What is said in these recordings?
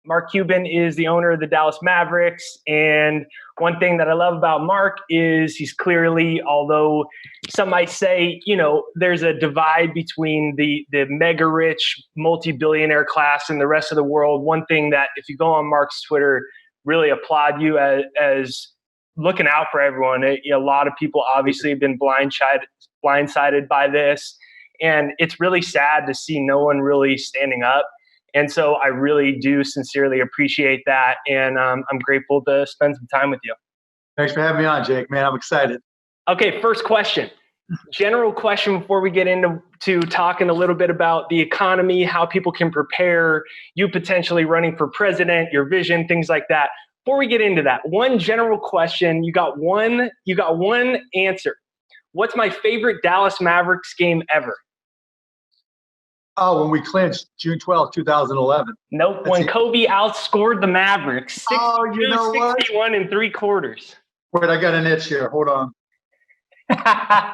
Mark Cuban is the owner of the Dallas Mavericks. And one thing that I love about Mark is he's clearly, although some might say, there's a divide between the mega rich multi-billionaire class and the rest of the world. One thing that if you go on Mark's Twitter, really applaud you as looking out for everyone. A lot of people obviously have been blindsided by this. And it's really sad to see no one really standing up. And so I really do sincerely appreciate that. And I'm grateful to spend some time with you. Thanks for having me on, Jake, man. I'm excited. Okay, first question. General question before we get into talking a little bit about the economy, how people can prepare, you potentially running for president, your vision, things like that. Before we get into that, one general question, you got one answer. What's my favorite Dallas Mavericks game ever? Oh, when we clinched June 12, 2011. Nope. When Kobe outscored the Mavericks. 61 in 3 quarters. Wait, I got an itch here. Hold on. I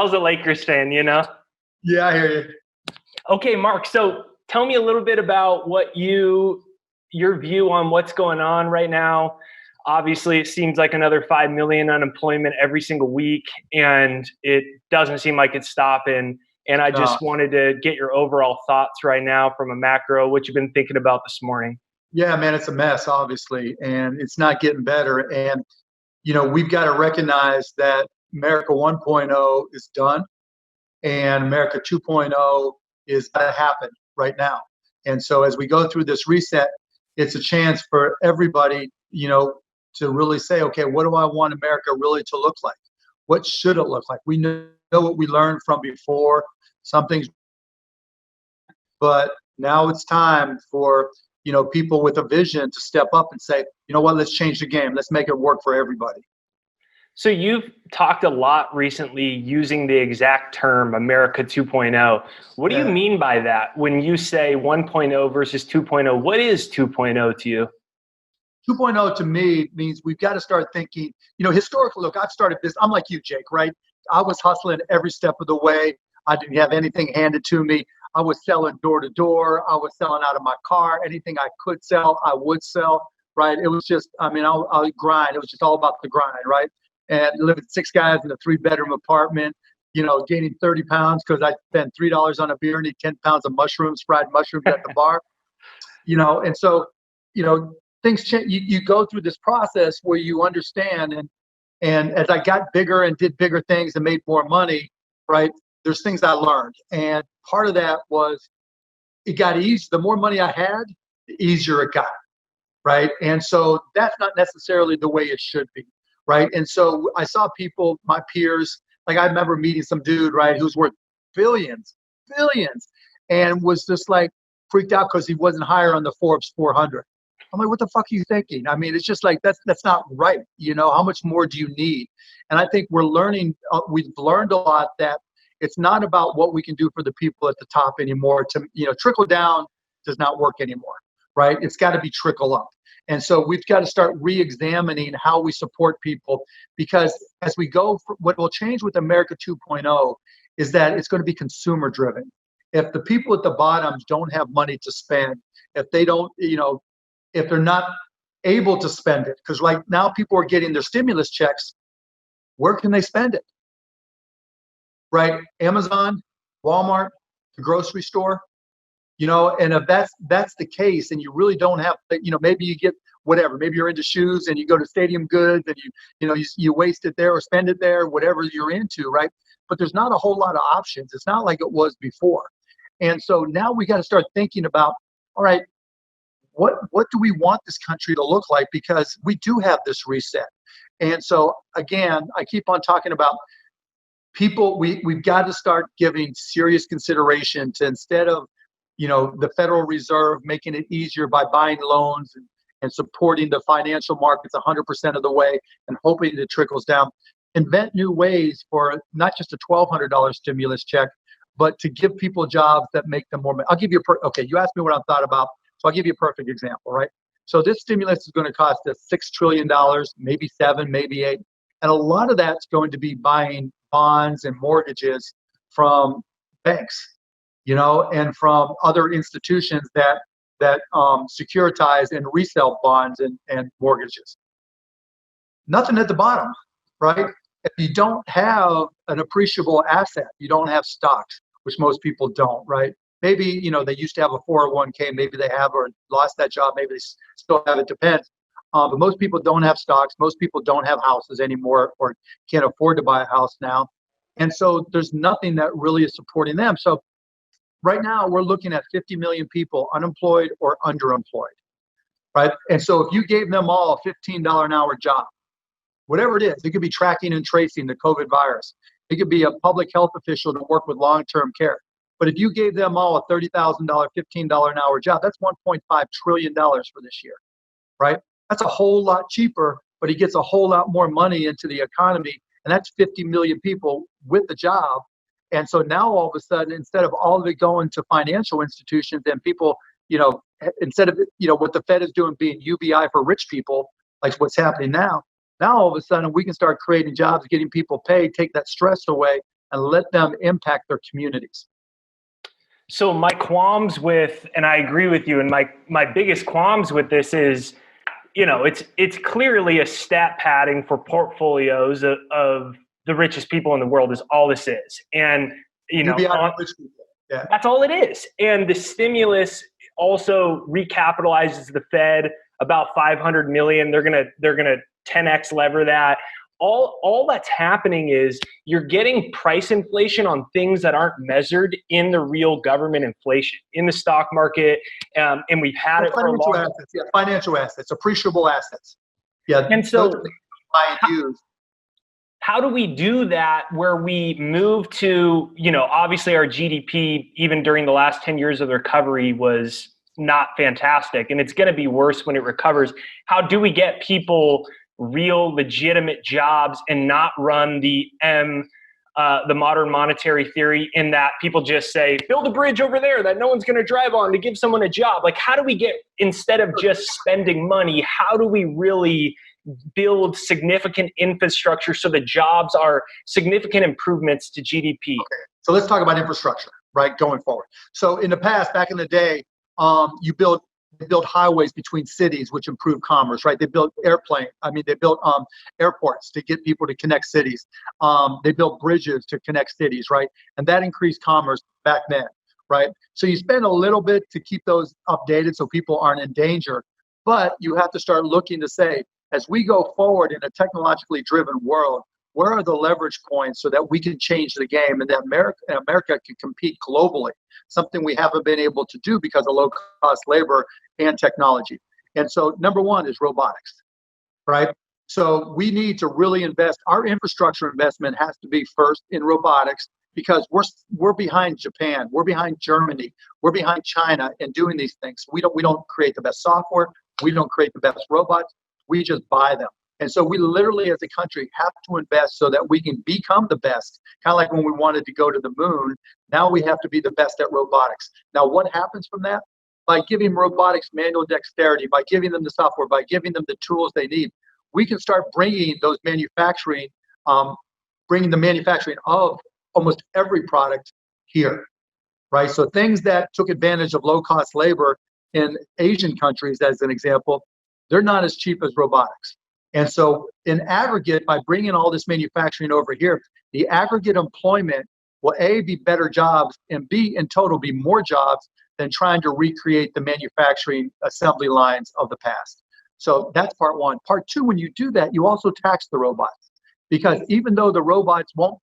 was a Lakers fan, Yeah, I hear you. Okay, Mark. So tell me a little bit about your view on what's going on right now. Obviously, it seems like another 5 million unemployment every single week, and it doesn't seem like it's stopping. And I just wanted to get your overall thoughts right now from a macro, what you've been thinking about this morning. Yeah, man, it's a mess, obviously, and it's not getting better. And, we've got to recognize that America 1.0 is done and America 2.0 is going to happen right now. And so as we go through this reset, it's a chance for everybody, to really say, okay, what do I want America really to look like? What should it look like? We know what we learned from before, some things, but now it's time for, people with a vision to step up and say, you know what, let's change the game. Let's make it work for everybody. So you've talked a lot recently using the exact term America 2.0. What do you mean by that? When you say 1.0 versus 2.0, what is 2.0 to you? 2.0 to me means we've got to start thinking, historically, look, I've started this. I'm like you, Jake, right? I was hustling every step of the way. I didn't have anything handed to me. I was selling door to door. I was selling out of my car. Anything I could sell, I would sell, right? It was just, I'll grind. It was just all about the grind, right? And living 6 guys in a 3-bedroom apartment, gaining 30 pounds because I spent $3 on a beer and eat 10 pounds of mushrooms, fried mushrooms at the bar, and so, things change. You go through this process where you understand, and as I got bigger and did bigger things and made more money, right, there's things I learned. And part of that was it got easy. The more money I had, the easier it got, right? And so that's not necessarily the way it should be, right? And so I saw people, my peers, like I remember meeting some dude, right, who's worth billions, and was just like freaked out because he wasn't higher on the Forbes 400. I'm like, what the fuck are you thinking? I mean, it's just like, that's not right. How much more do you need? And I think we've learned a lot that it's not about what we can do for the people at the top anymore. Trickle down does not work anymore, right? It's got to be trickle up. And so we've got to start re-examining how we support people, because as we go, what will change with America 2.0 is that it's going to be consumer driven. If the people at the bottom don't have money to spend, if they don't, if they're not able to spend it, because right now people are getting their stimulus checks, where can they spend it? Right? Amazon, Walmart, the grocery store, and if that's the case, and you really don't have, maybe you get whatever, maybe you're into shoes and you go to Stadium Goods and you waste it there or spend it there, whatever you're into, right? But there's not a whole lot of options. It's not like it was before. And so now we got to start thinking about, all right, what do we want this country to look like? Because we do have this reset. And so again, I keep on talking about people, we've got to start giving serious consideration to, instead of, the Federal Reserve making it easier by buying loans and supporting the financial markets 100% of the way and hoping it trickles down, invent new ways for not just a $1,200 stimulus check, but to give people jobs that make them more. I'll give you you asked me what I thought about. So I'll give you a perfect example, right? So this stimulus is going to cost us $6 trillion, maybe 7, maybe 8. And a lot of that's going to be buying bonds and mortgages from banks, and from other institutions that that securitize and resell bonds and mortgages. Nothing at the bottom, right? If you don't have an appreciable asset, you don't have stocks, which most people don't, right? Maybe, they used to have a 401k, maybe they have or lost that job, maybe they still have, it depends. But most people don't have stocks. Most people don't have houses anymore or can't afford to buy a house now. And so there's nothing that really is supporting them. So right now we're looking at 50 million people unemployed or underemployed, right? And so if you gave them all a $15 an hour job, whatever it is, it could be tracking and tracing the COVID virus. It could be a public health official to work with long-term care. But if you gave them all a $30,000, $15 an hour job, that's $1.5 trillion for this year, right? That's a whole lot cheaper, but he gets a whole lot more money into the economy. And that's 50 million people with the job. And so now all of a sudden, instead of all of it going to financial institutions and people, instead of, what the Fed is doing being UBI for rich people, like what's happening now all of a sudden we can start creating jobs, getting people paid, take that stress away and let them impact their communities. So my qualms with, and I agree with you, and my biggest qualms with this is, it's clearly a stat padding for portfolios of the richest people in the world is all this is. And, that's all it is. And the stimulus also recapitalizes the Fed about 500 million. They're gonna 10x lever that. All that's happening is you're getting price inflation on things that aren't measured in the real government inflation in the stock market, and we've had it for a long time. Financial assets, appreciable assets. Yeah, and so how do we do that where we move to, obviously our GDP, even during the last 10 years of the recovery, was not fantastic, and it's going to be worse when it recovers. How do we get people real legitimate jobs and not run the modern monetary theory in that people just say, build a bridge over there that no one's going to drive on to give someone a job? Like, how do we get, instead of just spending money, how do we really build significant infrastructure so the jobs are significant improvements to GDP? Okay. So let's talk about infrastructure, right, going forward. So in the past, back in the day, they built highways between cities, which improved commerce, right? They built airports to get people to connect cities. They built bridges to connect cities, right? And that increased commerce back then, right? So you spend a little bit to keep those updated so people aren't in danger, but you have to start looking to say, as we go forward in a technologically driven world, where are the leverage points so that we can change the game and that America can compete globally? Something we haven't been able to do because of low-cost labor and technology. And so number one is robotics, right? So we need to really invest. Our infrastructure investment has to be first in robotics because we're behind Japan, we're behind Germany, we're behind China in doing these things. We don't create the best software, we don't create the best robots, we just buy them. And so we literally as a country have to invest so that we can become the best. Kind of like when we wanted to go to the moon, now we have to be the best at robotics. Now what happens from that? By giving robotics manual dexterity, by giving them the software, by giving them the tools they need, we can start bringing the manufacturing of almost every product here, right? So things that took advantage of low-cost labor in Asian countries, as an example, they're not as cheap as robotics. And so in aggregate, by bringing all this manufacturing over here, the aggregate employment will A, be better jobs, and B, in total, be more jobs than trying to recreate the manufacturing assembly lines of the past. So that's part one. Part two, when you do that, you also tax the robots. Because even though the robots will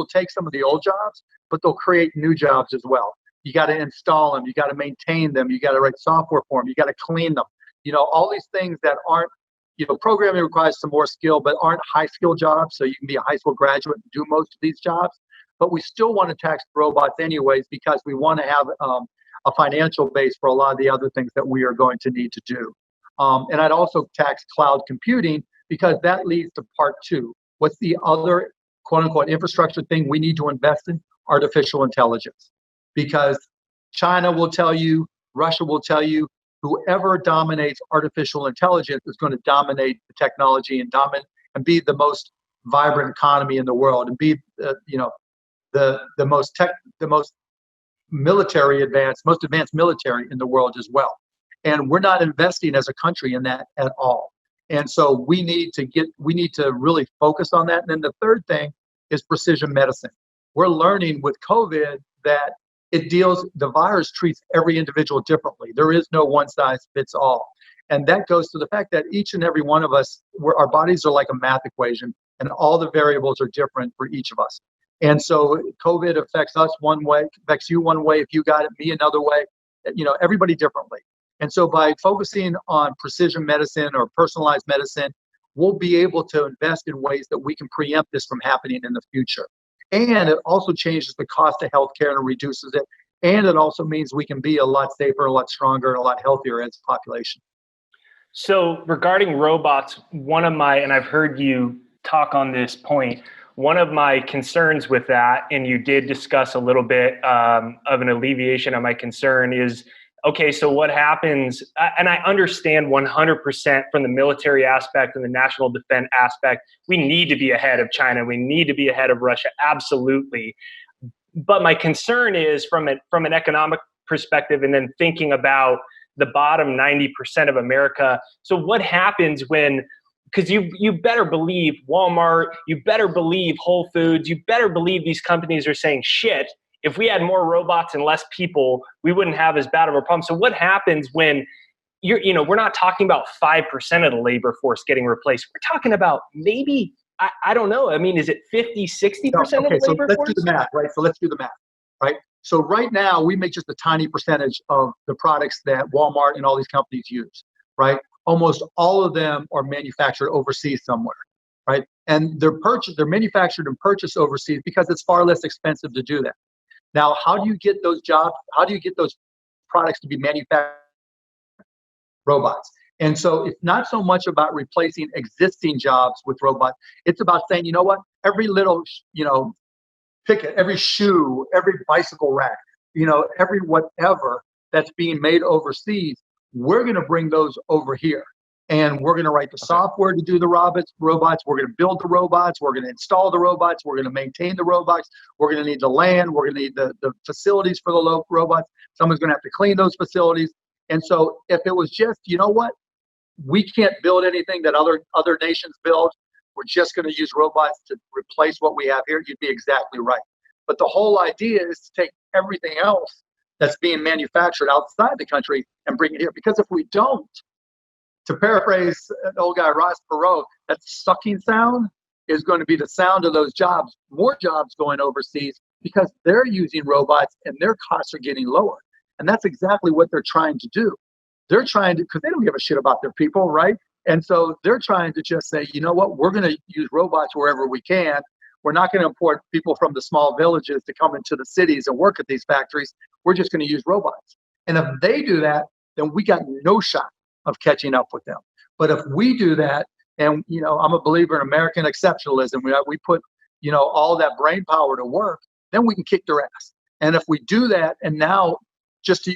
take some of the old jobs, but they'll create new jobs as well. You got to install them, you got to maintain them, you got to write software for them, you got to clean them. All these things that aren't, programming requires some more skill, but aren't high skill jobs. So you can be a high school graduate and do most of these jobs, but we still want to tax robots anyways, because we want to have a financial base for a lot of the other things that we are going to need to do. And I'd also tax cloud computing, because that leads to part two. What's the other quote unquote infrastructure thing we need to invest in? Artificial intelligence. Because China will tell you, Russia will tell you, whoever dominates artificial intelligence is going to dominate the technology and be the most vibrant economy in the world and be the most most advanced military in the world as well. And we're not investing as a country in that at all. And so we need to really focus on that. And then the third thing is precision medicine. We're learning with COVID that the virus treats every individual differently. There is no one size fits all. And that goes to the fact that each and every one of us, our bodies are like a math equation, and all the variables are different for each of us. And so COVID affects us one way, affects you one way, if you got it, me another way, everybody differently. And so by focusing on precision medicine or personalized medicine, we'll be able to invest in ways that we can preempt this from happening in the future. And it also changes the cost of healthcare and reduces it. And it also means we can be a lot safer, a lot stronger, and a lot healthier as a population. So regarding robots, and I've heard you talk on this point, one of my concerns with that, and you did discuss a little bit of an alleviation of my concern, is, okay, so what happens, and I understand 100% from the military aspect and the national defense aspect, we need to be ahead of China, we need to be ahead of Russia, absolutely. But my concern is from an economic perspective, and then thinking about the bottom 90% of America. So what happens when, because you better believe Walmart, you better believe Whole Foods, you better believe these companies are saying, shit, if we had more robots and less people, we wouldn't have as bad of a problem. So what happens when we're not talking about 5% of the labor force getting replaced. We're talking about maybe, I don't know. I mean, is it 50, 60% of the labor force? So let's do the math, right? So let's do the math, right? So right now we make just a tiny percentage of the products that Walmart and all these companies use, right? Almost all of them are manufactured overseas somewhere, right? And they're manufactured and purchased overseas because it's far less expensive to do that. Now, how do you get those jobs? How do you get those products to be manufactured? Robots. And so it's not so much about replacing existing jobs with robots. It's about saying, you know what? Every little, picket, every shoe, every bicycle rack, every whatever that's being made overseas, we're going to bring those over here. And we're going to write the software to do the robots. We're going to build the robots. We're going to install the robots. We're going to maintain the robots. We're going to need the land. We're going to need the facilities for the robots. Someone's going to have to clean those facilities. And so if it was just, we can't build anything that other nations build, we're just going to use robots to replace what we have here, you'd be exactly right. But the whole idea is to take everything else that's being manufactured outside the country and bring it here. Because if we don't, to paraphrase an old guy, Ross Perot, that sucking sound is going to be the sound of those jobs, more jobs going overseas because they're using robots and their costs are getting lower. And that's exactly what they're trying to do. They're trying to, because they don't give a shit about their people, right? And so they're trying to just say, you know what, we're going to use robots wherever we can. We're not going to import people from the small villages to come into the cities and work at these factories. We're just going to use robots. And if they do that, then we got no shot of catching up with them. But if we do that, and I'm a believer in American exceptionalism, we put all that brain power to work, then we can kick their ass. And if we do that, and now just to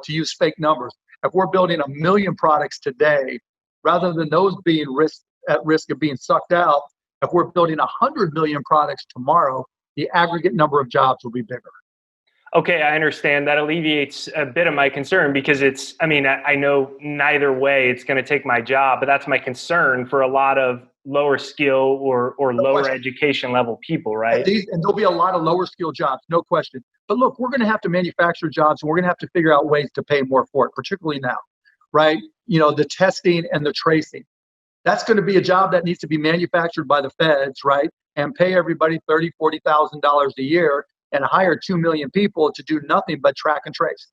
use fake numbers, if we're building 1 million products today, rather than those being at risk of being sucked out, if we're building 100 million products tomorrow, the aggregate number of jobs will be bigger. Okay, I understand. That alleviates a bit of my concern because I know neither way it's going to take my job, but that's my concern for a lot of lower skill or lower education level people, right? And there'll be a lot of lower skill jobs, no question. But look, we're going to have to manufacture jobs and we're going to have to figure out ways to pay more for it, particularly now, right? The testing and the tracing. That's going to be a job that needs to be manufactured by the feds, right? And pay everybody $30,000, $40,000 a year and hire 2 million people to do nothing but track and trace.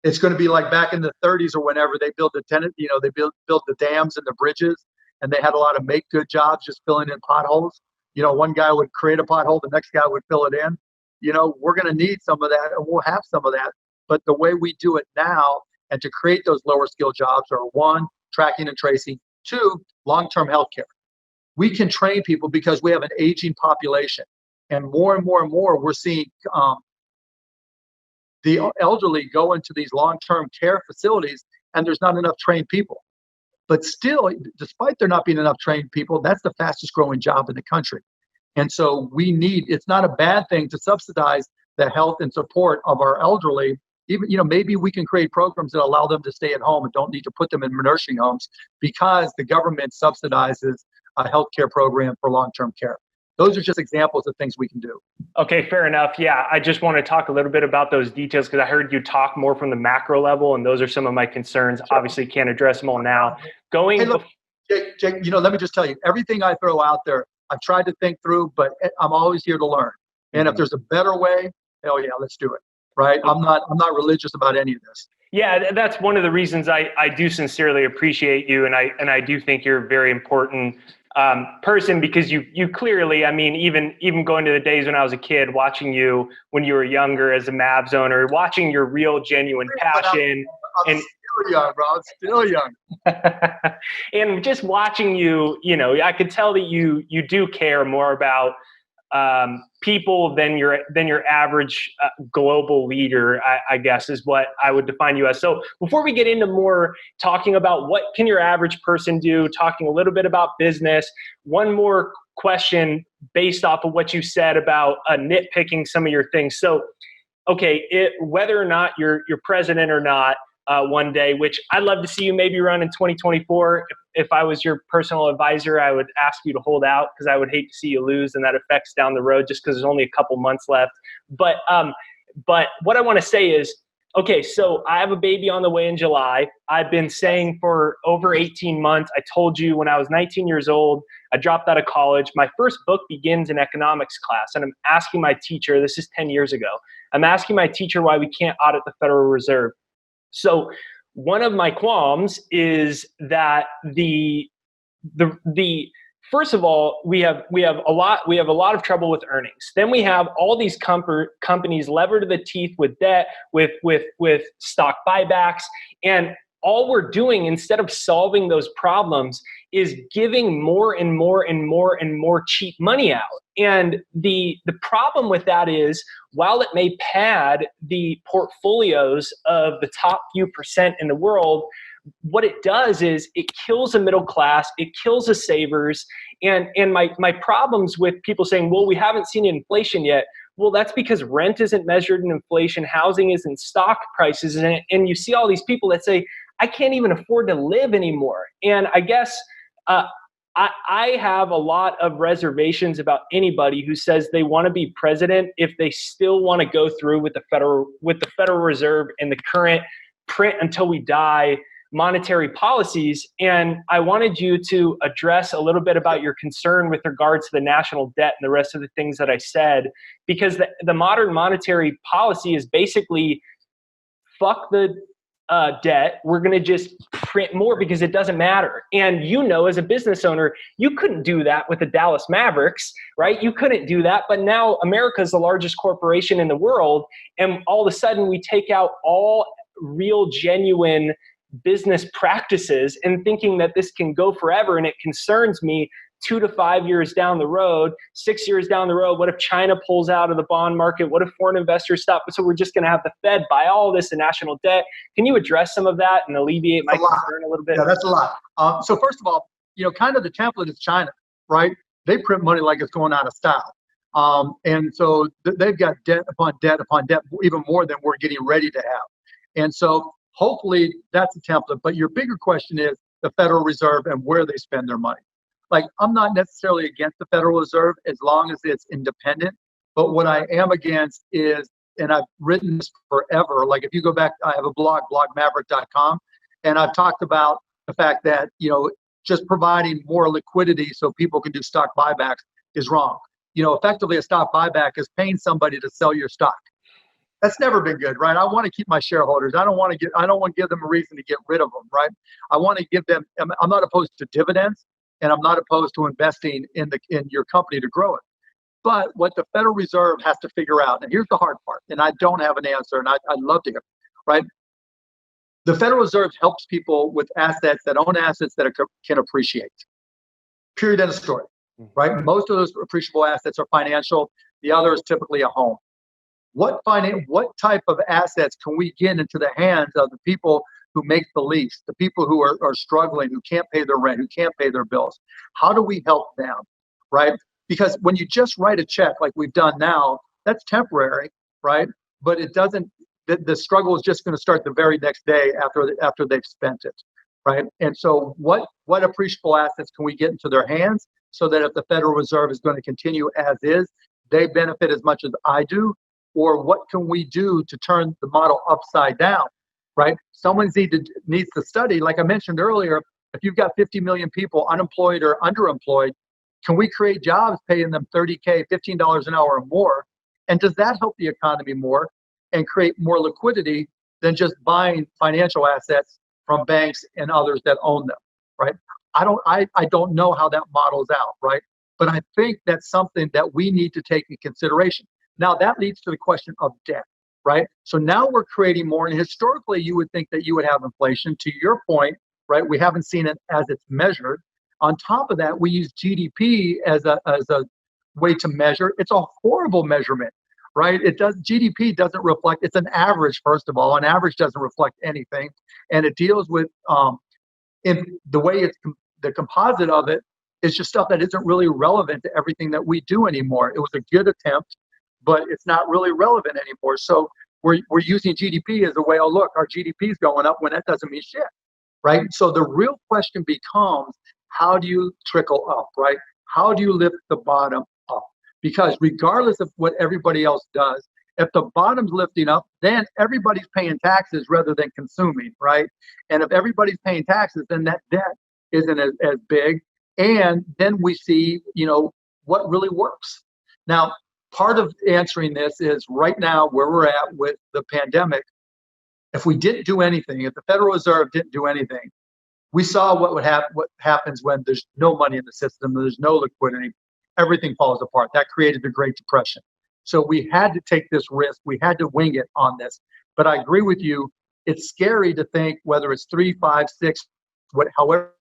It's going to be like back in the 30s or whenever they built they built the dams and the bridges, and they had a lot of make good jobs just filling in potholes. One guy would create a pothole, the next guy would fill it in. We're going to need some of that, and we'll have some of that. But the way we do it now, and to create those lower skill jobs, are 1, tracking and tracing, 2, long-term healthcare. We can train people because we have an aging population. And more, we're seeing the elderly go into these long-term care facilities, and there's not enough trained people. But still, despite there not being enough trained people, that's the fastest growing job in the country. And so it's not a bad thing to subsidize the health and support of our elderly. Even, maybe we can create programs that allow them to stay at home and don't need to put them in nursing homes because the government subsidizes a healthcare program for long-term care. Those are just examples of things we can do. Okay, fair enough. Yeah, I just want to talk a little bit about those details because I heard you talk more from the macro level, and those are some of my concerns. Sure. Obviously, can't address them all now. Hey, look, Jake, let me just tell you, everything I throw out there, I've tried to think through, but I'm always here to learn. And if there's a better way, hell yeah, let's do it. Right? I'm not religious about any of this. Yeah, that's one of the reasons I do sincerely appreciate you, and I do think you're a very important person because you clearly, I mean, even going to the days when I was a kid, watching you when you were younger as a Mavs owner, watching your real genuine passion. I'm still young, bro. I'm still young. And just watching you, I could tell that you do care more about people than your average global leader, I guess is what I would define you as. So before we get into more talking about what can your average person do, talking a little bit about business, one more question based off of what you said about nitpicking some of your things. So, okay, whether or not you're president or not, one day, which I'd love to see you maybe run in 2024. If I was your personal advisor, I would ask you to hold out because I would hate to see you lose, and that affects down the road just because there's only a couple months left. But what I want to say is, okay, so I have a baby on the way in July. I've been saying for over 18 months, I told you when I was 19 years old, I dropped out of college. My first book begins in economics class, and I'm asking my teacher, this is 10 years ago, I'm asking my teacher why we can't audit the Federal Reserve. So one of my qualms is that the first of all, we have a lot of trouble with earnings. Then we have all these companies levered to the teeth with debt, with stock buybacks, and all we're doing instead of solving those problems is giving more and more and more and more cheap money out. And the problem with that is, while it may pad the portfolios of the top few percent in the world, what it does is it kills the middle class, it kills the savers. And my problems with people saying, well, we haven't seen inflation yet. Well, that's because rent isn't measured in inflation, housing isn't, stock prices, and you see all these people that say, I can't even afford to live anymore. And I guess I have a lot of reservations about anybody who says they want to be president if they still want to go through with the Federal Reserve and the current print until we die monetary policies. And I wanted you to address a little bit about your concern with regards to the national debt and the rest of the things that I said, because the modern monetary policy is basically fuck the debt. We're going to just print more because it doesn't matter. And as a business owner, you couldn't do that with the Dallas Mavericks, right? You couldn't do that. But now America is the largest corporation in the world. And all of a sudden we take out all real, genuine business practices and thinking that this can go forever. And it concerns me 2 to 5 years down the road, 6 years down the road. What if China pulls out of the bond market? What if foreign investors stop? So we're just going to have the Fed buy all this in national debt. Can you address some of that and alleviate my concern a little bit? Yeah, that's a lot. So first of all, kind of the template is China, right? They print money like it's going out of style. And so they've got debt upon debt upon debt, even more than we're getting ready to have. And so hopefully that's a template. But your bigger question is the Federal Reserve and where they spend their money. Like, I'm not necessarily against the Federal Reserve as long as it's independent. But what I am against is, and I've written this forever, like if you go back, I have a blog, blogmaverick.com, and I've talked about the fact that, just providing more liquidity so people can do stock buybacks is wrong. Effectively a stock buyback is paying somebody to sell your stock. That's never been good, right? I want to keep my shareholders. I don't want to give them a reason to get rid of them, right? I want to give them, I'm not opposed to dividends. And I'm not opposed to investing in your company to grow it. But what the Federal Reserve has to figure out, and here's the hard part, and I don't have an answer, and I'd love to hear, right? The Federal Reserve helps people with assets that own assets that can appreciate. Period, end of story, right? Most of those appreciable assets are financial. The other is typically a home. What type of assets can we get into the hands of the people who make the least, the people who are struggling, who can't pay their rent, who can't pay their bills? How do we help them, right? Because when you just write a check like we've done now, that's temporary, right? But it doesn't. The struggle is just going to start the very next day after they've spent it, right? And so, what appreciable assets can we get into their hands so that if the Federal Reserve is going to continue as is, they benefit as much as I do? Or what can we do to turn the model upside down, right? Someone needs to study, like I mentioned earlier, if you've got 50 million people unemployed or underemployed, can we create jobs paying them $30K, $15 an hour or more? And does that help the economy more and create more liquidity than just buying financial assets from banks and others that own them, right? I don't know how that models out, right? But I think that's something that we need to take in consideration. Now that leads to the question of debt, right? So now we're creating more, and historically you would think that you would have inflation. To your point, right? We haven't seen it as it's measured. On top of that, we use GDP as a way to measure. It's a horrible measurement, right? GDP doesn't reflect. It's an average, first of all. An average doesn't reflect anything, and it deals with in the way it's the composite of it is just stuff that isn't really relevant to everything that we do anymore. It was a good attempt, but it's not really relevant anymore. So we're using GDP as a way. Oh, look, our GDP is going up when that doesn't mean shit, right? So the real question becomes, how do you trickle up, right? How do you lift the bottom up? Because regardless of what everybody else does, if the bottom's lifting up, then everybody's paying taxes rather than consuming, right? And if everybody's paying taxes, then that debt isn't as big. And then we see, what really works. Now, part of answering this is right now where we're at with the pandemic. If we didn't do anything, if the Federal Reserve didn't do anything, we saw what happens when there's no money in the system, there's no liquidity, everything falls apart. That created the Great Depression. So we had to take this risk. We had to wing it on this. But I agree with you. It's scary to think whether it's 3, 5, 6, however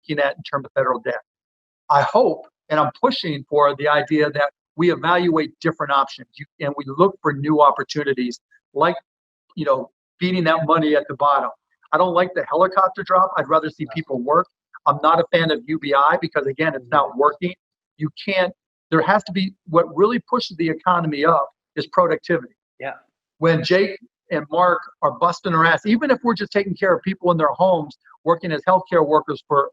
looking at in terms of federal debt. I hope, and I'm pushing for the idea that we evaluate different options and we look for new opportunities, like, beating that money at the bottom. I don't like the helicopter drop. I'd rather see people work. I'm not a fan of UBI because, again, it's not working. There has to be, what really pushes the economy up is productivity. Yeah. When Jake and Mark are busting their ass, even if we're just taking care of people in their homes, working as healthcare workers for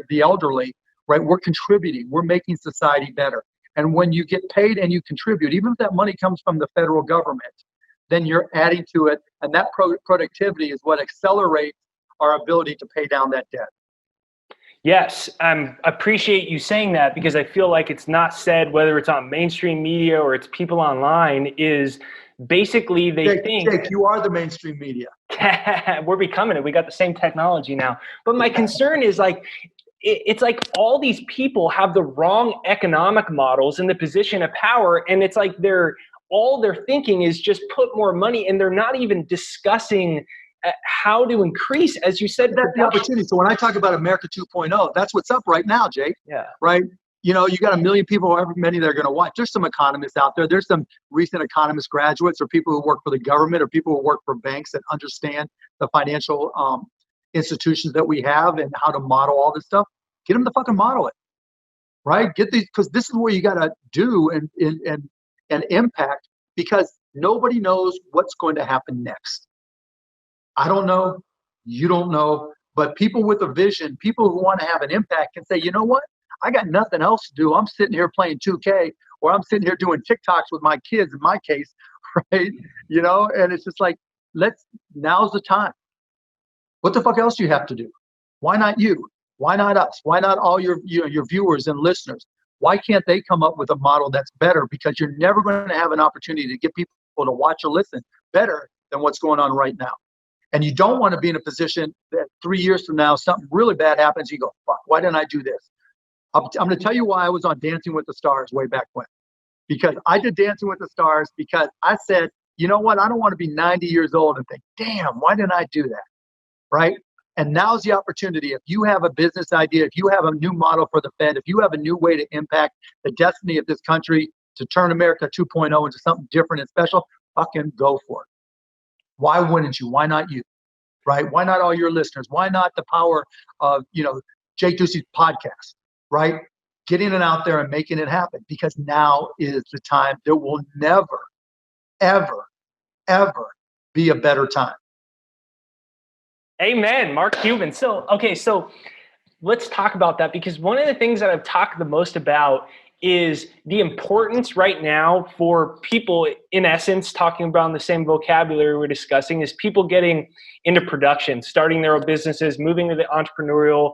the elderly, right? We're contributing. We're making society better. And when you get paid and you contribute, even if that money comes from the federal government, then you're adding to it. And that productivity is what accelerates our ability to pay down that debt. Yes, I appreciate you saying that, because I feel like it's not said, whether it's on mainstream media or it's people online, is basically Jake, you are the mainstream media. We're becoming it. We got the same technology now. But my concern is it's like all these people have the wrong economic models in the position of power, and it's like all they're thinking is just put more money, and they're not even discussing how to increase, as you said, that's the opportunity. So when I talk about America 2.0, that's what's up right now, Jake. Yeah. Right. You got a million people, however many they're going to watch. There's some economists out there. There's some recent economist graduates or people who work for the government or people who work for banks that understand the financial institutions that we have and how to model all this stuff. Get them to fucking model it. Right. Get these, because this is what you got to do and impact, because nobody knows what's going to happen next. I don't know. You don't know. But people with a vision, people who want to have an impact can say, you know what? I got nothing else to do. I'm sitting here playing 2K, or I'm sitting here doing TikToks with my kids, in my case, right? And it's just like, now's the time. What the fuck else do you have to do? Why not you? Why not us? Why not all your viewers and listeners? Why can't they come up with a model that's better? Because you're never going to have an opportunity to get people to watch or listen better than what's going on right now. And you don't want to be in a position that 3 years from now, something really bad happens. You go, fuck, why didn't I do this? I'm going to tell you why I was on Dancing with the Stars way back when. Because I did Dancing with the Stars because I said, you know what? I don't want to be 90 years old and think, damn, why didn't I do that? Right? And now's the opportunity. If you have a business idea, if you have a new model for the Fed, if you have a new way to impact the destiny of this country, to turn America 2.0 into something different and special, fucking go for it. Why wouldn't you? Why not you? Right? Why not all your listeners? Why not the power of, Jake Ducey's podcast? Right? getting it out there and making it happen, because now is the time. There will never, ever, ever be a better time. Amen, Mark Cuban. So let's talk about that, because one of the things that I've talked the most about is the importance right now for people, in essence, talking about the same vocabulary we're discussing, is people getting into production, starting their own businesses, moving to the entrepreneurial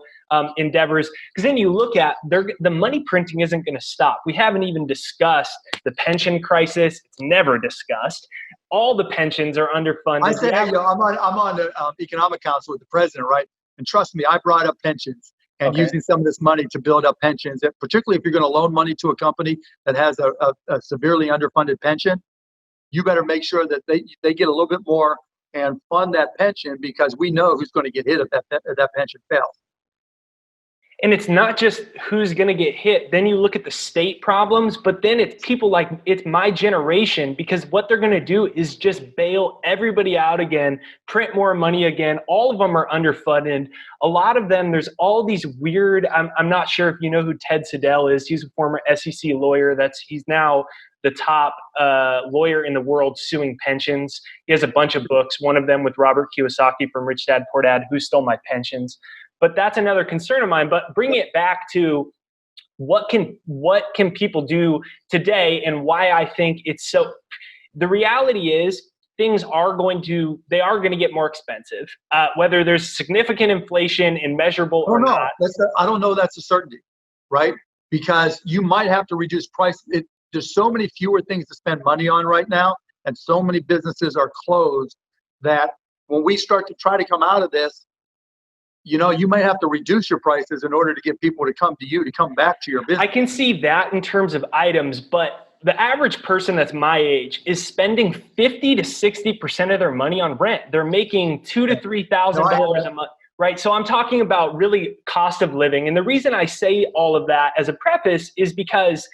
endeavors. Because then you look at the money printing isn't going to stop. We haven't even discussed the pension crisis. It's never discussed. All the pensions are underfunded. I said, hey, I'm on the economic council with the president, right? And trust me, I brought up pensions and using some of this money to build up pensions, particularly if you're going to loan money to a company that has a severely underfunded pension. You better make sure that they get a little bit more and fund that pension, because we know who's going to get hit if that pension fails. And it's not just who's going to get hit. Then you look at the state problems, but then it's people like, it's my generation, because what they're going to do is just bail everybody out again, print more money again. All of them are underfunded. A lot of them, there's all these weird, I'm not sure if you know who Ted Siddell is. He's a former SEC lawyer. He's now the top lawyer in the world suing pensions. He has a bunch of books, one of them with Robert Kiyosaki from Rich Dad Poor Dad, Who Stole My Pensions. But that's another concern of mine. But bring it back to what can people do today, and why I think it's so. The reality is things are going to get more expensive, whether there's significant inflation and measurable or not. I don't know that's a certainty, right? Because you might have to reduce price. There's so many fewer things to spend money on right now, and so many businesses are closed, that when we start to try to come out of this, you might have to reduce your prices in order to get people to come to you, to come back to your business. I can see that in terms of items, but the average person that's my age is spending 50 to 60% of their money on rent. They're making $2,000 to $3,000 a month, right? So I'm talking about really cost of living. And the reason I say all of that as a preface is because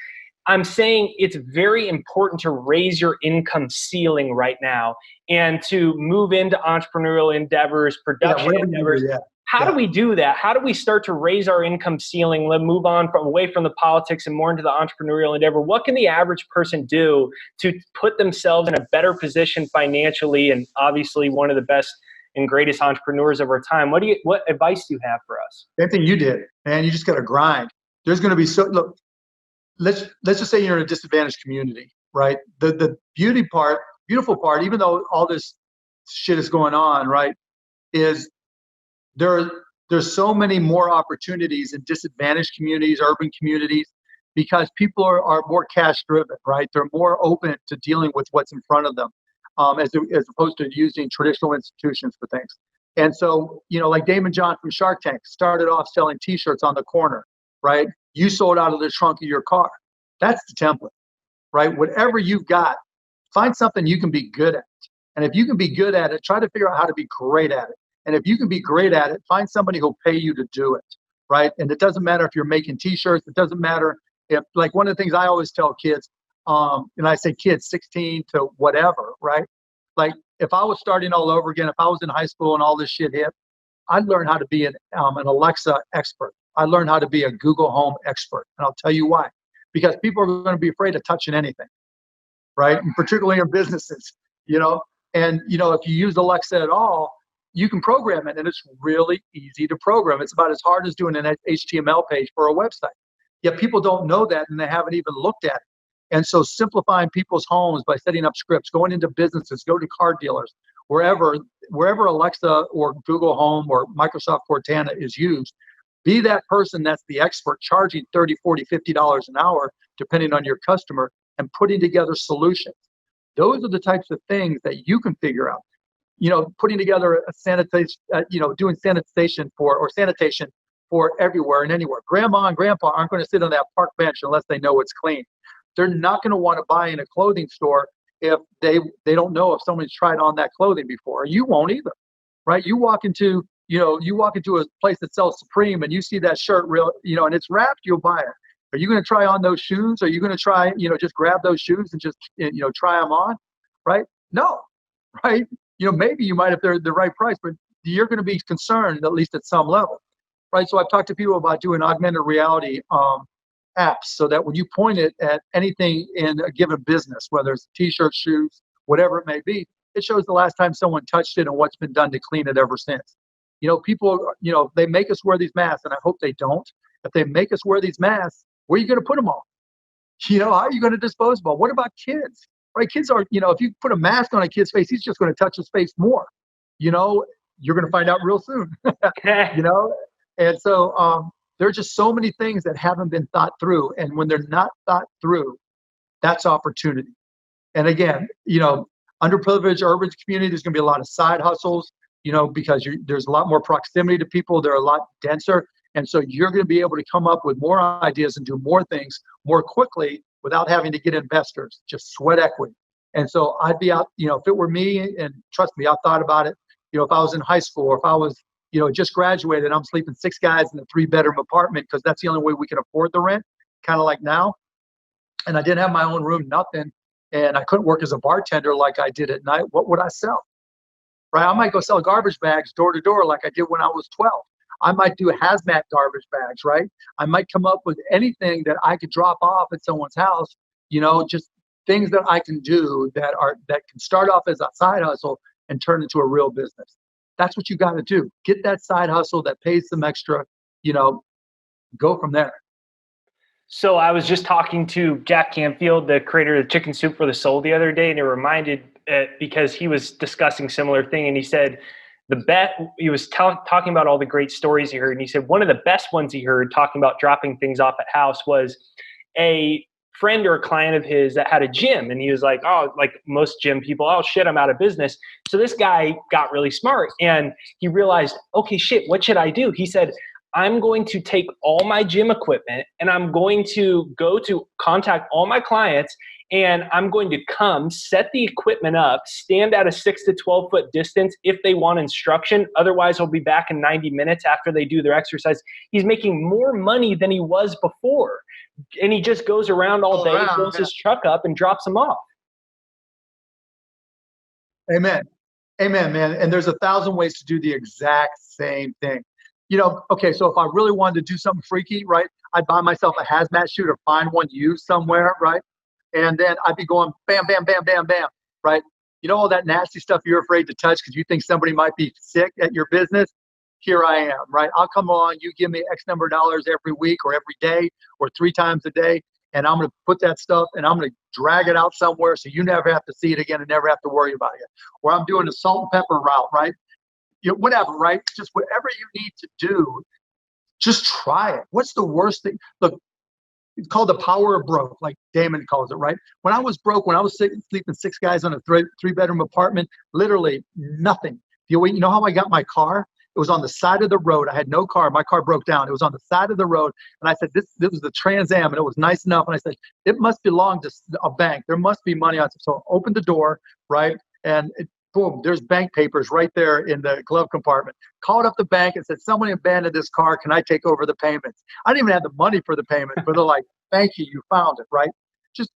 I'm saying it's very important to raise your income ceiling right now and to move into entrepreneurial endeavors, production endeavors. How do we do that? How do we start to raise our income ceiling, move on away from the politics and more into the entrepreneurial endeavor? What can the average person do to put themselves in a better position financially? And obviously one of the best and greatest entrepreneurs of our time. What advice do you have for us? Same thing you did, man. You just got to grind. There's going to be look, let's just say you're in a disadvantaged community, right? The beautiful part, even though all this shit is going on, right, is there's so many more opportunities in disadvantaged communities, urban communities, because people are more cash driven, right? They're more open to dealing with what's in front of them, as opposed to using traditional institutions for things. And so, like Damon John from Shark Tank started off selling T-shirts on the corner, right? You sold out of the trunk of your car. That's the template, right? Whatever you've got, find something you can be good at. And if you can be good at it, try to figure out how to be great at it. And if you can be great at it, find somebody who'll pay you to do it, right? And it doesn't matter if you're making T-shirts. It doesn't matter if, like, one of the things I always tell kids, and I say kids 16 to whatever, right? Like, if I was starting all over again, if I was in high school and all this shit hit, I'd learn how to be an Alexa expert. I learned how to be a Google Home expert. And I'll tell you why. Because people are going to be afraid of touching anything, right? And particularly in businesses, And, if you use Alexa at all, you can program it, and it's really easy to program. It's about as hard as doing an HTML page for a website. Yet people don't know that, and they haven't even looked at it. And so simplifying people's homes by setting up scripts, going into businesses, go to car dealers, wherever Alexa or Google Home or Microsoft Cortana is used, be that person that's the expert, charging $30, $40, $50 an hour, depending on your customer, and putting together solutions. Those are the types of things that you can figure out. Putting together a sanitation, doing sanitation for everywhere and anywhere. Grandma and grandpa aren't going to sit on that park bench unless they know it's clean. They're not going to want to buy in a clothing store if they don't know if somebody's tried on that clothing before. You won't either, right? You walk into a place that sells Supreme and you see that shirt and it's wrapped, you'll buy it. Are you going to try on those shoes? Are you going to try, just grab those shoes and just, try them on, right? No, right? Maybe you might if they're the right price, but you're going to be concerned, at least at some level, right? So I've talked to people about doing augmented reality apps so that when you point it at anything in a given business, whether it's t-shirts, shoes, whatever it may be, it shows the last time someone touched it and what's been done to clean it ever since. People, they make us wear these masks, and I hope they don't. If they make us wear these masks, where are you going to put them on? How are you going to dispose of them? What about kids? Right? Kids are, if you put a mask on a kid's face, he's just going to touch his face more. You're going to find out real soon. And so there are just so many things that haven't been thought through. And when they're not thought through, that's opportunity. And again, underprivileged urban community, there's going to be a lot of side hustles, because there's a lot more proximity to people. They're a lot denser. And so you're going to be able to come up with more ideas and do more things more quickly without having to get investors, just sweat equity. And so I'd be out, if it were me, and trust me, I've thought about it, if I was in high school, or if I was, just graduated, and I'm sleeping 6 guys in a 3-bedroom apartment because that's the only way we can afford the rent, kind of like now. And I didn't have my own room, nothing. And I couldn't work as a bartender like I did at night. What would I sell? Right? I might go sell garbage bags door to door like I did when I was 12. I might do hazmat garbage bags, right? I might come up with anything that I could drop off at someone's house, just things that I can do that can start off as a side hustle and turn into a real business. That's what you got to do. Get that side hustle that pays some extra, go from there. So I was just talking to Jack Canfield, the creator of Chicken Soup for the Soul, the other day, and it reminded because he was discussing similar thing, and he said he was talking about all the great stories he heard, and he said one of the best ones he heard talking about dropping things off at house was a friend or a client of his that had a gym, and he was like, oh, like most gym people, oh shit, I'm out of business. So this guy got really smart, and he realized, okay, shit, what should I do? He said, I'm going to take all my gym equipment and I'm going to go to contact all my clients, and I'm going to come set the equipment up, stand at a 6 to 12 foot distance if they want instruction. Otherwise, I'll be back in 90 minutes after they do their exercise. He's making more money than he was before. And he just goes around all day, fills his truck up and drops them off. Amen. Amen, man. And there's 1,000 ways to do the exact same thing. Okay, so if I really wanted to do something freaky, right, I'd buy myself a hazmat suit or find one used somewhere, right? And then I'd be going bam, bam, bam, bam, bam, right? All that nasty stuff you're afraid to touch because you think somebody might be sick at your business. Here I am, right? I'll come along, you give me X number of dollars every week or every day or 3 times a day, and I'm going to put that stuff and I'm going to drag it out somewhere so you never have to see it again and never have to worry about it. Or I'm doing a salt and pepper route, right? Whatever, right? Just whatever you need to do, just try it. What's the worst thing? Look, it's called the power of broke, like Damon calls it, right? When I was broke, when I was sleeping 6 guys on a 3-bedroom apartment, literally nothing. You know how I got my car? It was on the side of the road. I had no car. My car broke down. It was on the side of the road. And I said, this was the Trans Am, and it was nice enough. And I said, it must belong to a bank. There must be money on it. So I opened the door, right? And boom, there's bank papers right there in the glove compartment. Called up the bank and said, someone abandoned this car. Can I take over the payments? I didn't even have the money for the payment, but they're like, thank you, you found it, right? Just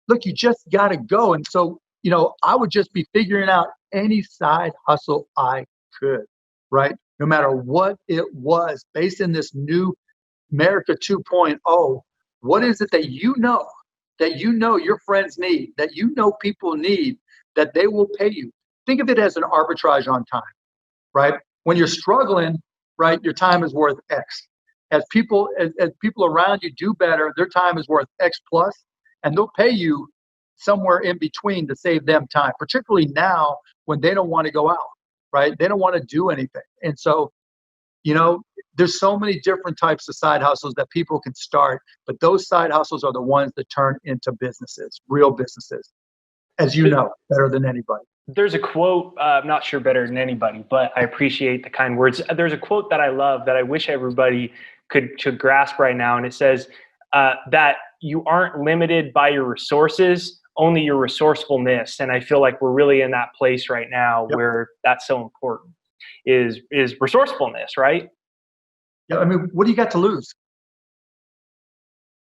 look, you just got to go. And so, I would just be figuring out any side hustle I could, right? No matter what it was, based in this new America 2.0, what is it that your friends need, that people need, that they will pay you? Think of it as an arbitrage on time, right? When you're struggling, right, your time is worth X. As people around you do better, their time is worth X plus, and they'll pay you somewhere in between to save them time, particularly now when they don't want to go out, right? They don't want to do anything. And so, there's so many different types of side hustles that people can start, but those side hustles are the ones that turn into businesses, real businesses, as you know, better than anybody. There's a quote, I'm not sure better than anybody, but I appreciate the kind words. There's a quote that I love that I wish everybody could grasp right now. And it says that you aren't limited by your resources, only your resourcefulness. And I feel like we're really in that place right now where that's so important is resourcefulness, right? Yeah. I mean, what do you got to lose?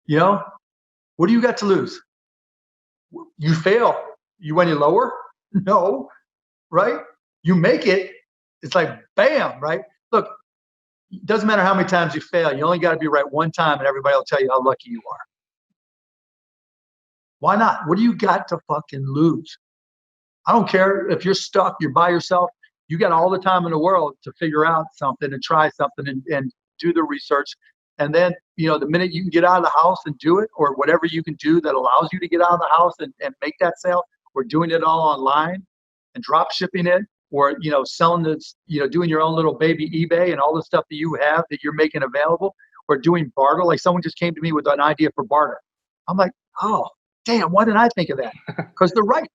What do you got to lose? You fail. You went any lower? No, right? You make it, it's like, bam, right? Look, it doesn't matter how many times you fail. You only got to be right one time and everybody will tell you how lucky you are. Why not? What do you got to fucking lose? I don't care if you're stuck, you're by yourself. You got all the time in the world to figure out something and try something and do the research. And then, the minute you can get out of the house and do it, or whatever you can do that allows you to get out of the house and make that sale, or doing it all online and drop shipping it, or, selling this, doing your own little baby eBay and all the stuff that you have that you're making available, or doing barter. Like someone just came to me with an idea for barter. I'm like, oh, damn, why didn't I think of that? Because they're right.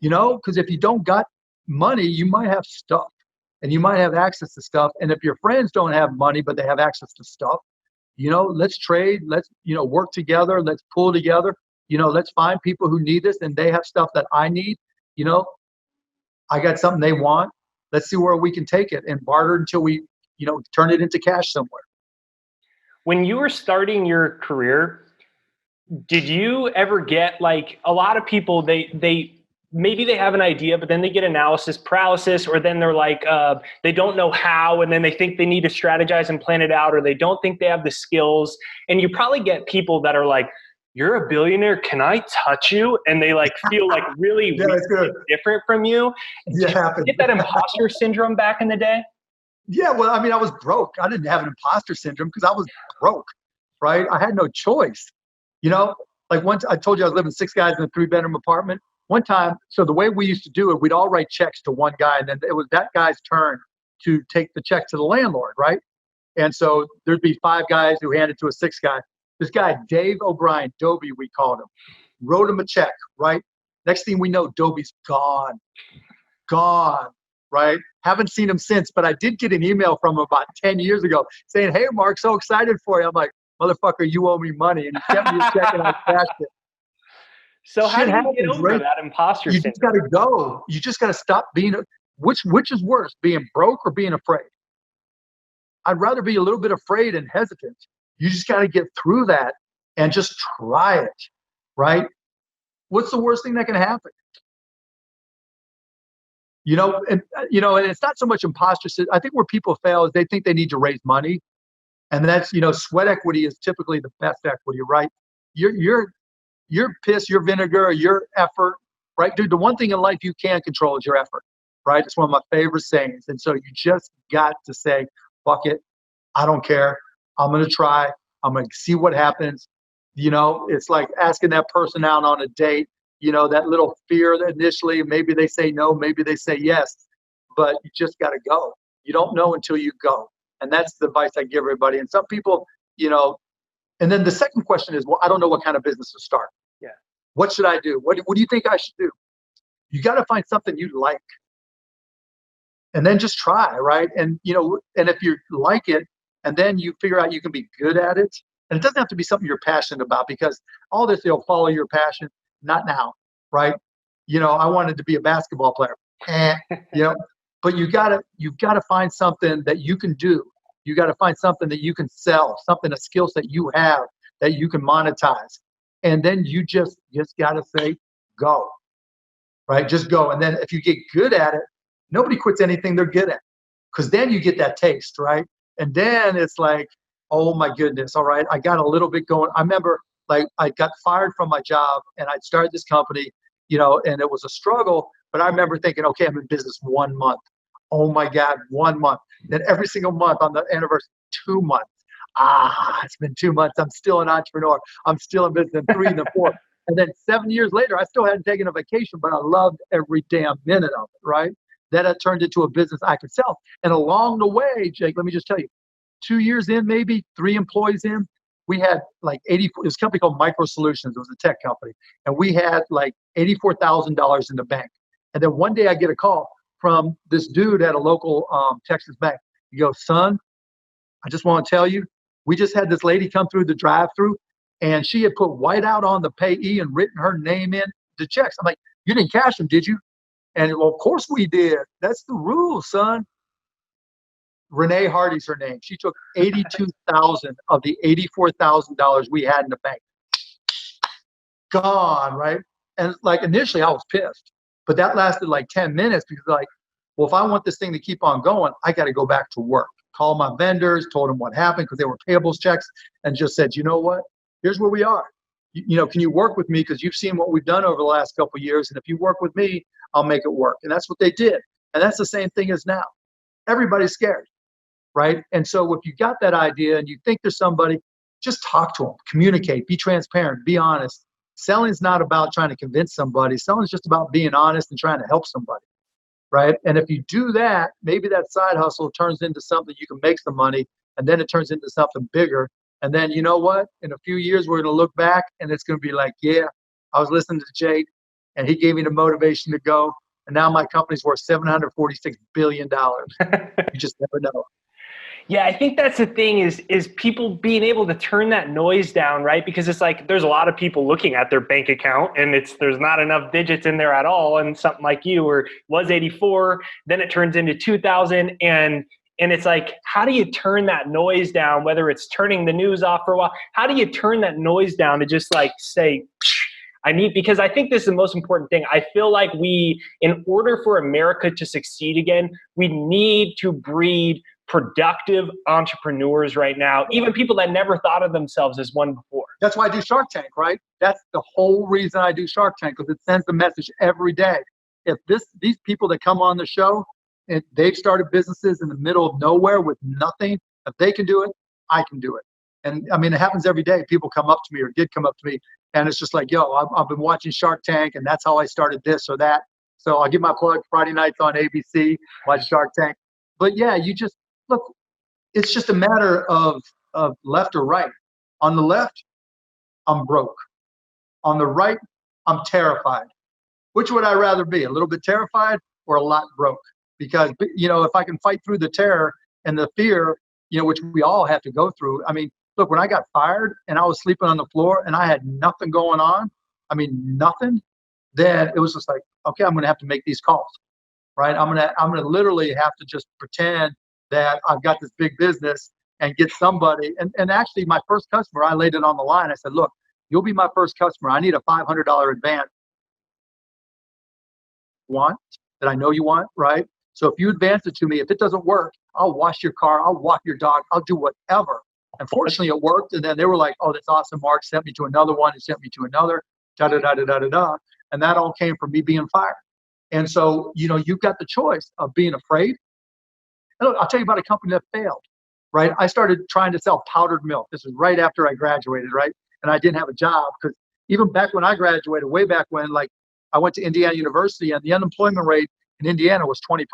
Because if you don't got money, you might have stuff and you might have access to stuff. And if your friends don't have money, but they have access to stuff, let's trade, let's, work together, let's pull together, let's find people who need this and they have stuff that I need, I got something they want. Let's see where we can take it and barter until we, turn it into cash somewhere. When you were starting your career, did you ever get like a lot of people, they maybe they have an idea, but then they get analysis paralysis, or then they're like, they don't know how, and then they think they need to strategize and plan it out, or they don't think they have the skills. And you probably get people that are like, you're a billionaire, can I touch you? And they like feel like really, really different from you. Did you get that imposter syndrome back in the day? Yeah, well, I mean, I was broke. I didn't have an imposter syndrome because I was broke, right? I had no choice. Like once I told you I was living 6 guys in a 3-bedroom apartment. One time, so the way we used to do it, we'd all write checks to one guy, and then it was that guy's turn to take the check to the landlord, right? And so there'd be 5 guys who handed to a 6th guy. This guy, Dave O'Brien, Dobie, we called him, wrote him a check, right? Next thing we know, Dobie's gone, right? Haven't seen him since, but I did get an email from him about 10 years ago saying, hey, Mark, so excited for you. I'm like, motherfucker, you owe me money. And he sent me a check and I cashed it. So how do you get over that imposter syndrome? You just got to go. You just got to stop being, which is worse, being broke or being afraid? I'd rather be a little bit afraid and hesitant. You just got to get through that and just try it, right? What's the worst thing that can happen? And it's not so much imposter syndrome. I think where people fail is they think they need to raise money. And that's, sweat equity is typically the best equity, right? Your piss, your vinegar, your effort, right? Dude, the one thing in life you can control is your effort, right? It's one of my favorite sayings. And so you just got to say, fuck it. I don't care. I'm going to try. I'm going to see what happens. It's like asking that person out on a date, that little fear that initially, maybe they say no, maybe they say yes, but you just got to go. You don't know until you go. And that's the advice I give everybody. And some people, and then the second question is, well, I don't know what kind of business to start. Yeah. What should I do? What do you think I should do? You got to find something you like. And then just try, right? And, and if you like it, and then you figure out you can be good at it, and it doesn't have to be something you're passionate about, because all this, you'll follow your passion. Not now, right? I wanted to be a basketball player, but you've got to find something that you can do. You got to find something that you can sell, a skill set you have that you can monetize. And then you just got to say, go, right? Just go. And then if you get good at it, nobody quits anything they're good at, because then you get that taste, right? And then it's like, oh my goodness, all right, I got a little bit going. I remember like I got fired from my job and I'd started this company, and it was a struggle, but I remember thinking, okay, I'm in business 1 month. Oh my God, 1 month. Then every single month on the anniversary, 2 months. It's been 2 months. I'm still an entrepreneur. I'm still in business in 3 and 4. And then 7 years later, I still hadn't taken a vacation, but I loved every damn minute of it, right? Then it turned into a business I could sell. And along the way, Jake, let me just tell you, 2 years in, maybe 3 employees in, we had like it was a company called Micro Solutions. It was a tech company. And we had like $84,000 in the bank. And then one day I get a call from this dude at a local Texas bank. He goes, son, I just want to tell you, we just had this lady come through the drive-through, and she had put white out on the payee and written her name in the checks. I'm like, you didn't cash them, did you? And well, of course we did. That's the rule, son. Renee Hardy's her name. She took $82,000 of the $84,000 we had in the bank. Gone, right? And like initially I was pissed, but that lasted like 10 minutes because like, well, if I want this thing to keep on going, I got to go back to work. Call my vendors, told them what happened because they were payables checks, and just said, you know what? Here's where we are. can you work with me? Because you've seen what we've done over the last couple of years. And if you work with me, I'll make it work. And that's what they did. And that's the same thing as now. Everybody's scared, right? And so if you got that idea and you think there's somebody, just talk to them, communicate, be transparent, be honest. Selling is not about trying to convince somebody. Selling is just about being honest and trying to help somebody, right? And if you do that, maybe that side hustle turns into something you can make some money, and then it turns into something bigger. And then, you know what? In a few years, we're going to look back and it's going to be like, yeah, I was listening to Jake and he gave me the motivation to go. And now my company's worth $746 billion. You just never know. Yeah, I think that's the thing is people being able to turn that noise down, right? Because it's like there's a lot of people looking at their bank account and there's not enough digits in there at all. And something like you where it was 84, then it turns into 2000 and it's like, how do you turn that noise down, whether it's turning the news off for a while? How do you turn that noise down to just like say, because I think this is the most important thing. I feel like in order for America to succeed again, we need to breed productive entrepreneurs right now, even people that never thought of themselves as one before. That's why I do Shark Tank, right? That's the whole reason I do Shark Tank, because it sends the message every day. If these people that come on the show, and they've started businesses in the middle of nowhere with nothing, if they can do it, I can do it. And I mean, it happens every day. People come up to me or did come up to me, and it's just like, yo, I've been watching Shark Tank, and that's how I started this or that. So I'll give my plug Friday nights on ABC, watch Shark Tank. But yeah, look, it's just a matter of left or right. On the left, I'm broke. On the right, I'm terrified. Which would I rather be? A little bit terrified or a lot broke? Because, if I can fight through the terror and the fear, which we all have to go through. I mean, look, when I got fired and I was sleeping on the floor and I had nothing going on, nothing, then it was just like, okay, I'm going to have to make these calls, right? I'm going to literally have to just pretend that I've got this big business and get somebody. And actually, my first customer, I laid it on the line. I said, look, you'll be my first customer. I need a $500 advance. That I know you want, right? So if you advance it to me, if it doesn't work, I'll wash your car, I'll walk your dog, I'll do whatever. And fortunately, it worked. And then they were like, oh, that's awesome. Mark sent me to another one. He sent me to another, da-da-da-da-da-da-da. And that all came from me being fired. And so, you've got the choice of being afraid. And look, I'll tell you about a company that failed, right? I started trying to sell powdered milk. This was right after I graduated, right? And I didn't have a job because even back when I graduated, way back when, like, I went to Indiana University and the unemployment rate in Indiana was 20%.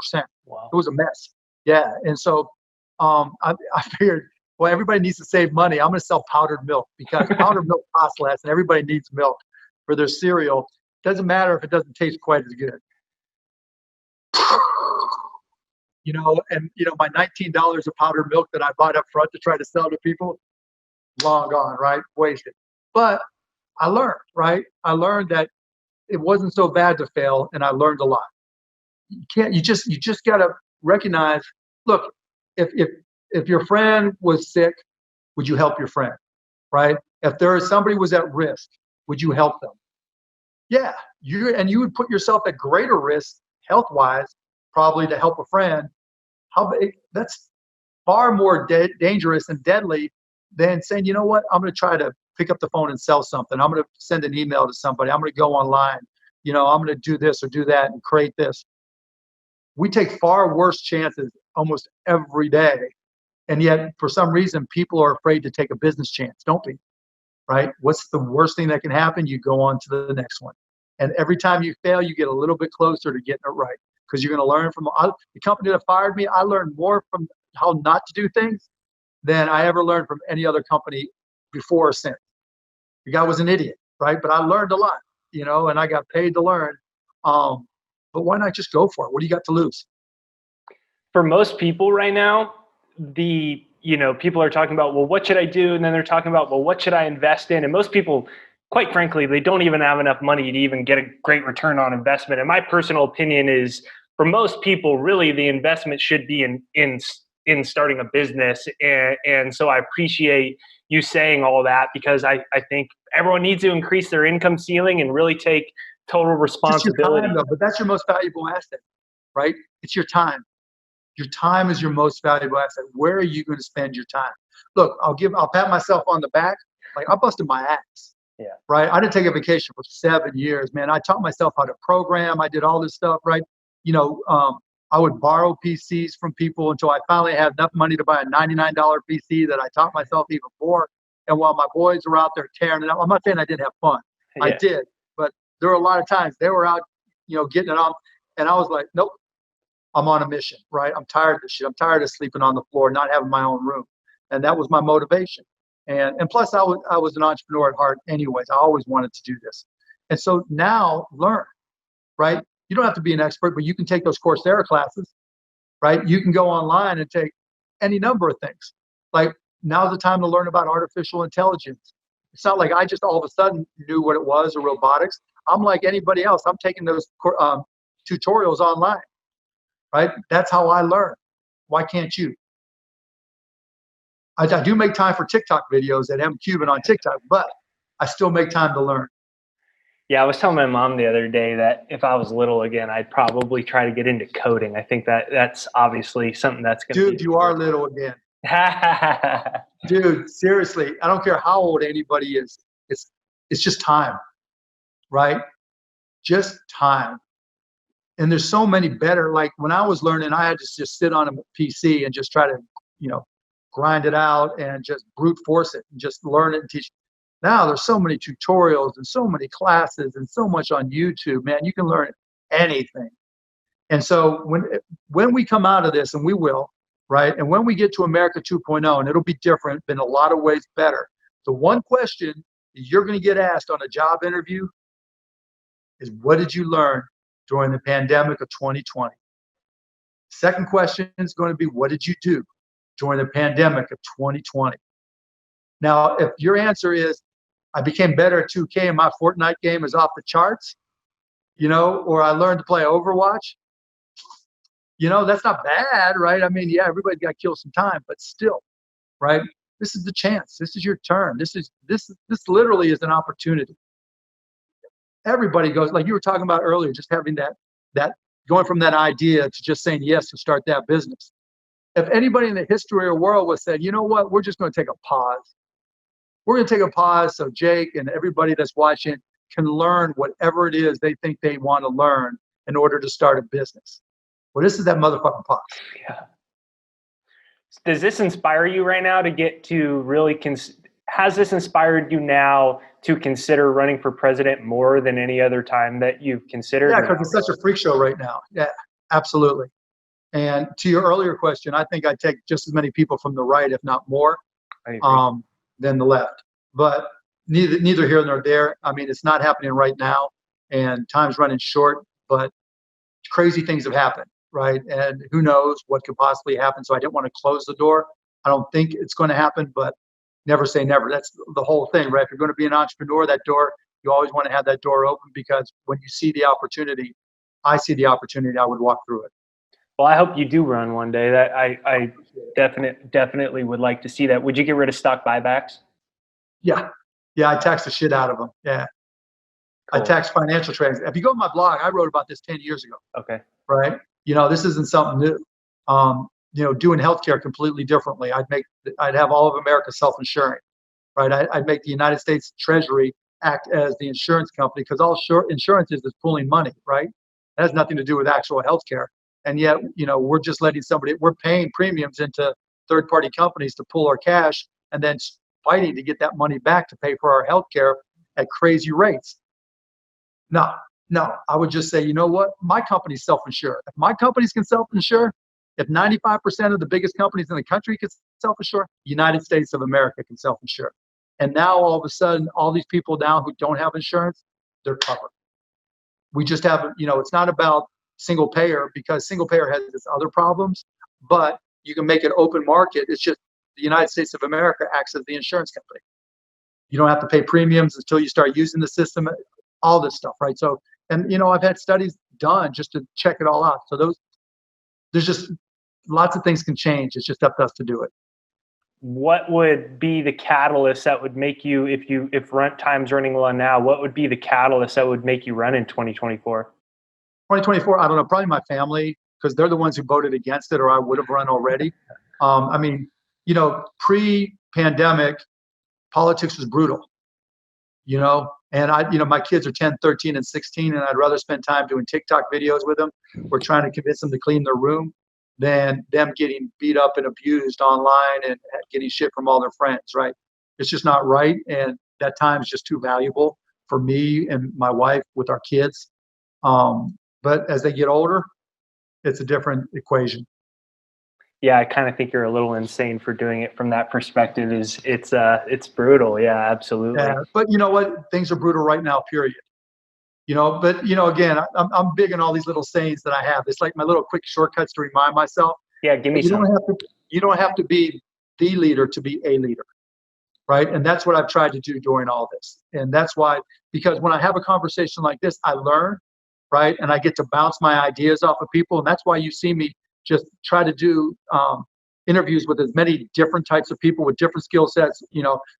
Wow. It was a mess. Yeah. And so I figured, well, everybody needs to save money. I'm going to sell powdered milk because powdered milk costs less and everybody needs milk for their cereal. Doesn't matter if it doesn't taste quite as good. My $19 of powdered milk that I bought up front to try to sell to people, long gone, right? Wasted. But I learned, right? I learned that it wasn't so bad to fail, and I learned a lot. You just got to recognize, look, if your friend was sick, would you help your friend, right? If somebody was at risk, would you help them? Yeah, you would put yourself at greater risk health-wise, probably to help a friend. That's far more dangerous and deadly than saying, you know what, I'm going to try to pick up the phone and sell something. I'm going to send an email to somebody. I'm going to go online. I'm going to do this or do that and create this. We take far worse chances almost every day. And yet, for some reason, people are afraid to take a business chance, don't we? Right? What's the worst thing that can happen? You go on to the next one. And every time you fail, you get a little bit closer to getting it right because you're going to learn from the company that fired me. I learned more from how not to do things than I ever learned from any other company before or since. The guy was an idiot, right? But I learned a lot, and I got paid to learn. But why not just go for it? What do you got to lose? For most people right now, people are talking about, well, what should I do? And then they're talking about, well, what should I invest in? And most people, quite frankly, they don't even have enough money to even get a great return on investment. And my personal opinion is, for most people, really the investment should be in starting a business. And so I appreciate you saying all that because I think everyone needs to increase their income ceiling and really take total responsibility. Time, but that's your most valuable asset, right? It's your time. Your time is your most valuable asset. Where are you going to spend your time? Look, I'll pat myself on the back. Like, I busted my ass. Yeah. right? I didn't take a vacation for 7 years, man. I taught myself how to program. I did all this stuff, right? You know, I would borrow PCs from people until I finally had enough money to buy a $99 PC that I taught myself even more. And while my boys were out there tearing it up, I'm not saying I didn't have fun. I Yeah. did, but there were a lot of times they were out, getting it on, and I was like, nope, I'm on a mission, right? I'm tired of this shit. I'm tired of sleeping on the floor, not having my own room, and that was my motivation. And plus, I was an entrepreneur at heart, anyways. I always wanted to do this, and so now learn, right? You don't have to be an expert, but you can take those Coursera classes, right? You can go online and take any number of things. Like, now's the time to learn about artificial intelligence. It's not like I just all of a sudden knew what it was, or robotics. I'm like anybody else. I'm taking those tutorials online, right? That's how I learn. Why can't you? I do make time for TikTok videos at Cuban on TikTok, but I still make time to learn. Yeah, I was telling my mom the other day that if I was little again, I'd probably try to get into coding. I think that's obviously something that's going to be. Dude, you are little again. Dude, seriously, I don't care how old anybody is. It's just time, right? Just time. And there's so many better. Like when I was learning, I had to just sit on a PC and just try to, grind it out and just brute force it and just learn it and teach. Now there's so many tutorials and so many classes and so much on YouTube, man. You can learn anything. And so when we come out of this, and we will, right? And when we get to America 2.0, and it'll be different, but in a lot of ways better. The one question you're going to get asked on a job interview is, what did you learn during the pandemic of 2020? Second question is going to be, what did you do during the pandemic of 2020? Now, if your answer is, I became better at 2K and my Fortnite game is off the charts, or I learned to play Overwatch, that's not bad, right? I mean, yeah, everybody's got to kill some time, but still, right? This is the chance. This is your turn. This literally is an opportunity. Everybody goes, like you were talking about earlier, just having that going from that idea to just saying yes to start that business. If anybody in the history of the world was said, you know what, we're just going to take a pause. We're going to take a pause so Jake and everybody that's watching can learn whatever it is they think they want to learn in order to start a business. Well, this is that motherfucking pause. Yeah. Does this inspire you right now to get to really has this inspired you now to consider running for president more than any other time that you've considered? Yeah, because it's such a freak show right now. Yeah, absolutely. And to your earlier question, I think I take just as many people from the right, if not more, than the left. But neither here nor there. I mean, it's not happening right now, and time's running short. But crazy things have happened, right? And who knows what could possibly happen. So I didn't want to close the door. I don't think it's going to happen, but never say never. That's the whole thing, right? If you're going to be an entrepreneur, that door, you always want to have that door open, because when you see the opportunity, I see the opportunity, I would walk through it. Well, I hope you do run one day. That I definitely would like to see that. Would you get rid of stock buybacks? Yeah, I tax the shit out of them. Yeah, cool. I tax financial transactions. If you go to my blog, I wrote about this 10 years ago. Okay. Right. This isn't something new. Doing healthcare completely differently. I'd have all of America self-insuring. Right. I'd make the United States Treasury act as the insurance company, because all insurance is pooling money. Right. It has nothing to do with actual healthcare. And yet, we're just letting we're paying premiums into third-party companies to pool our cash, and then fighting to get that money back to pay for our healthcare at crazy rates. No, I would just say, you know what? My company's self-insure. If my companies can self-insure, if 95% of the biggest companies in the country can self-insure, the United States of America can self-insure. And now all of a sudden, all these people now who don't have insurance, they're covered. We just have, it's not about single payer, because single payer has its other problems, but you can make it open market. It's just the United States of America acts as the insurance company. You don't have to pay premiums until you start using the system, all this stuff, right? So, and I've had studies done just to check it all out. So there's just lots of things can change. It's just up to us to do it. What would be the catalyst that would make you, if time's running low now, what would be the catalyst that would make you run in 2024? 2024, I don't know, probably my family, because they're the ones who voted against it, or I would have run already. I mean, pre-pandemic, politics was brutal. And my kids are 10, 13, and 16, and I'd rather spend time doing TikTok videos with them or trying to convince them to clean their room than them getting beat up and abused online and getting shit from all their friends, right? It's just not right. And that time is just too valuable for me and my wife with our kids. But as they get older, it's a different equation. Yeah, I kind of think you're a little insane for doing it from that perspective. It's brutal. Yeah, absolutely. Yeah, but you know what? Things are brutal right now, period. But again, I'm big on all these little sayings that I have. It's like my little quick shortcuts to remind myself. Yeah, give me some. You don't have to be the leader to be a leader, right? And that's what I've tried to do during all this. And that's why, because when I have a conversation like this, I learn, right? And I get to bounce my ideas off of people. And that's why you see me just try to do interviews with as many different types of people with different skill sets,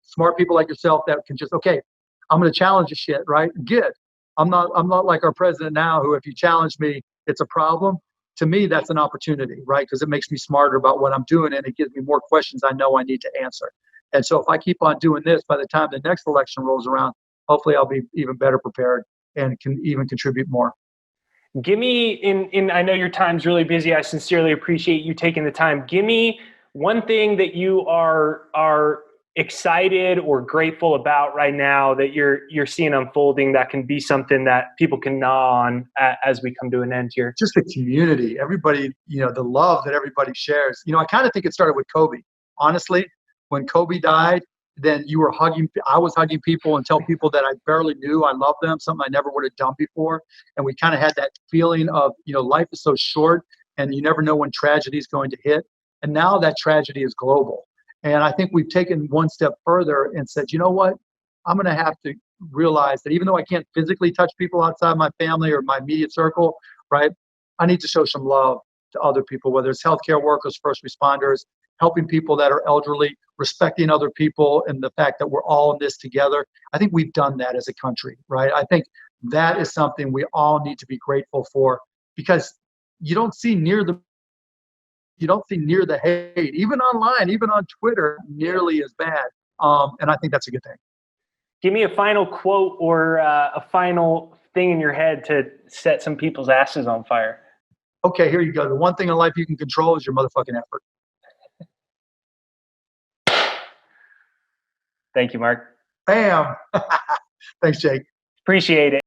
smart people like yourself that can just, okay, I'm going to challenge the shit, right? Good. I'm not like our president now, who if you challenge me, it's a problem. To me, that's an opportunity, right? Because it makes me smarter about what I'm doing, and it gives me more questions I know I need to answer. And so if I keep on doing this, by the time the next election rolls around, hopefully I'll be even better prepared and can even contribute more. Give me, I know your time's really busy. I sincerely appreciate you taking the time. Give me one thing that you are excited or grateful about right now that you're seeing unfolding that can be something that people can gnaw on as we come to an end here. Just the community, everybody, the love that everybody shares. I kind of think it started with Kobe. Honestly, when Kobe died, then I was hugging people and tell people that I barely knew I loved them, something I never would have done before. And we kind of had that feeling of, life is so short and you never know when tragedy is going to hit. And now that tragedy is global. And I think we've taken one step further and said, you know what? I'm going to have to realize that even though I can't physically touch people outside my family or my immediate circle, right? I need to show some love to other people, whether it's healthcare workers, first responders, helping people that are elderly, respecting other people, and the fact that we're all in this together. I think we've done that as a country, right? I think that is something we all need to be grateful for, because you don't see near the hate, even online, even on Twitter, nearly as bad. And I think that's a good thing. Give me a final quote or a final thing in your head to set some people's asses on fire. Okay, here you go. The one thing in life you can control is your motherfucking effort. Thank you, Mark. Bam. Thanks, Jake. Appreciate it.